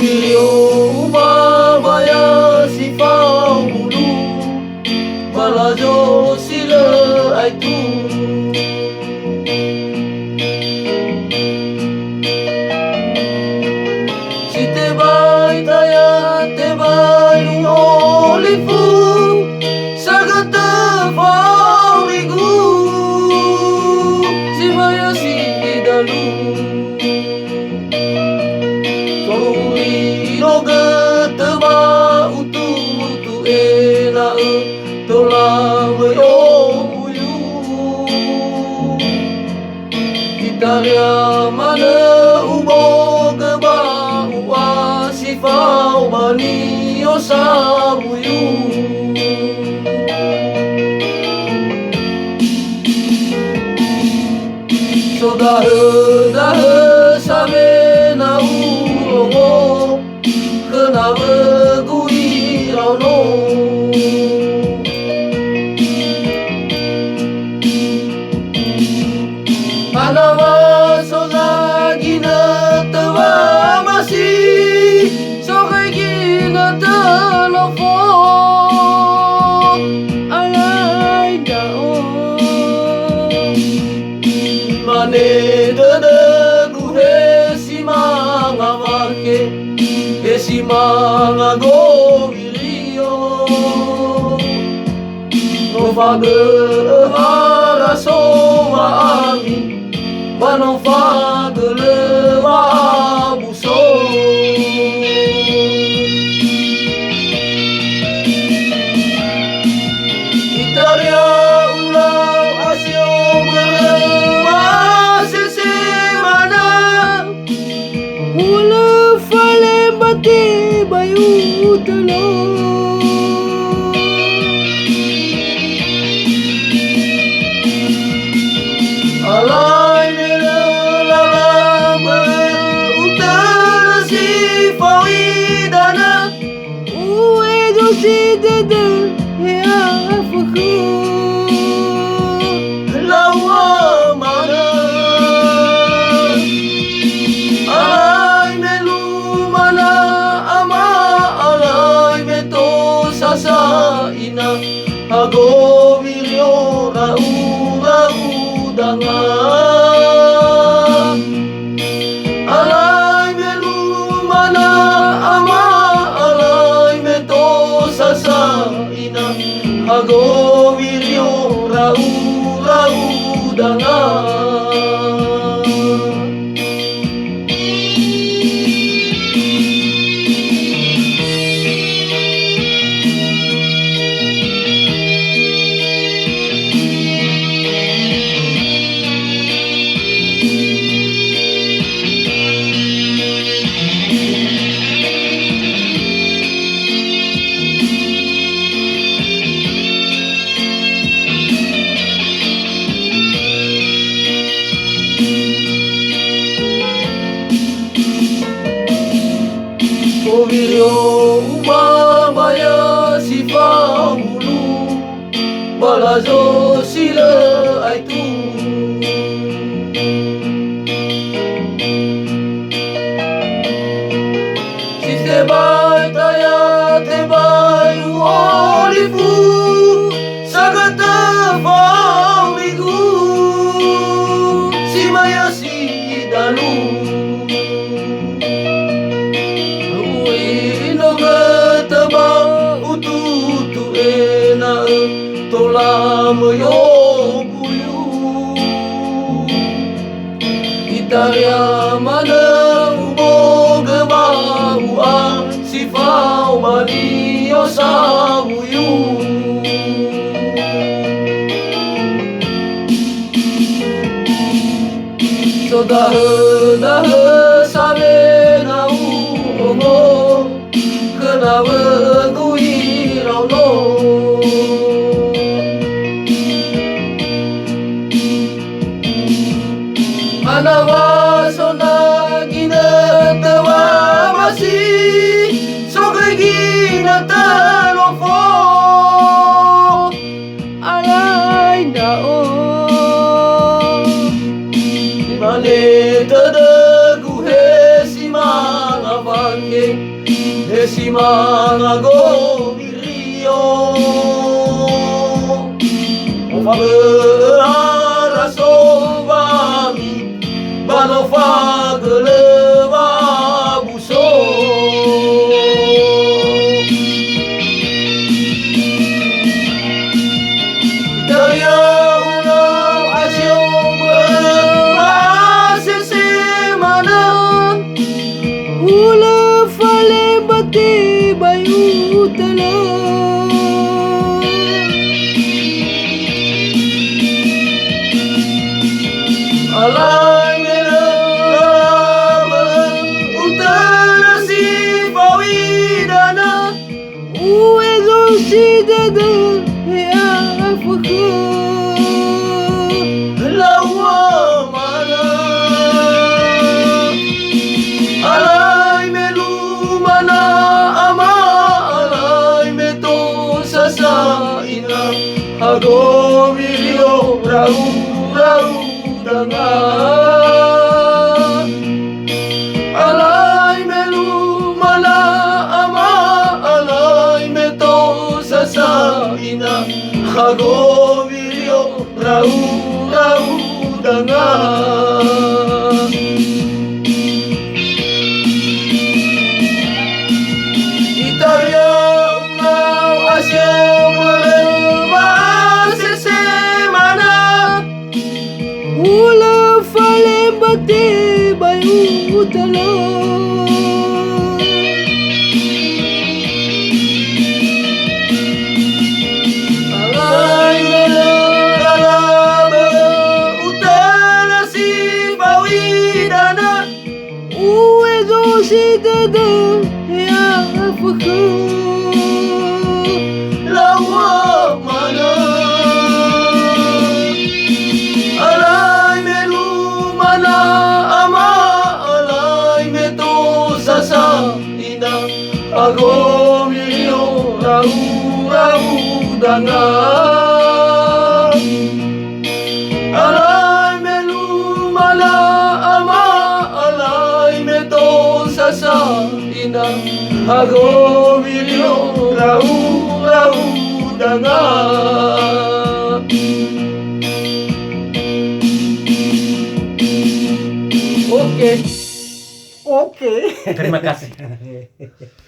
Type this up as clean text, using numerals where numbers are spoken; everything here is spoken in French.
Povilio umabaya sifau bulu balajo sila aitu si te vai taya te vai olifu sagata faurigu si maya si dalu teba utu utu ena tola mayo uyu italia mana ubo geba uwa sifau bani osabuyu saudara sabe na urongo kenapa kui rano Anawa soga gina tawa masih soga gina telefon alai dao mane dada guhe simanga marke simanga govirio no fage haraso ami bano fage lewa buso Italia ulau asio belewa sesemana ula fale bati bayu telo alai mele lala utara si faidana uwe dosi dede ya faku lawa mana ina hago milio rau danga alai melu mana ama alai meto sasa ina hago milio rau danga Povilio umabaya sifau bulu balajo sila aitu si te vai taya te vai olifu sagata faurigu si maya si dalu tola mayo buyu Italia mana ubo geba ua sifau bani osabuyu saudara sabe na urongo kenapa kui rano Anawa sona gina tawa masih soga gina telefon alai dao mane si mga gomirio o faberaraso bami bano fageleva buso Daya ulang asyong berhasil semana Ula fale bati bayu tala Alay menelaban utara si pawidana Uego si dada ya afaka lawa mana Alay melumana ama alay meto sasaina Agomirio rau rau danga Alay melumana ama alay meto sasaina Agomirio rau rau danga Italia mau asyong berhasil semana Ula fale bati bayu tala Alay menelaban utara si pawidana Uego si dada ya afaka lawa mana Alay melumana ama alay meto sasaina Agomirio rau rau danga Alay melumana ama alay meto sasaina Agomirio rau rau danga Oke. Oke. Terima kasih.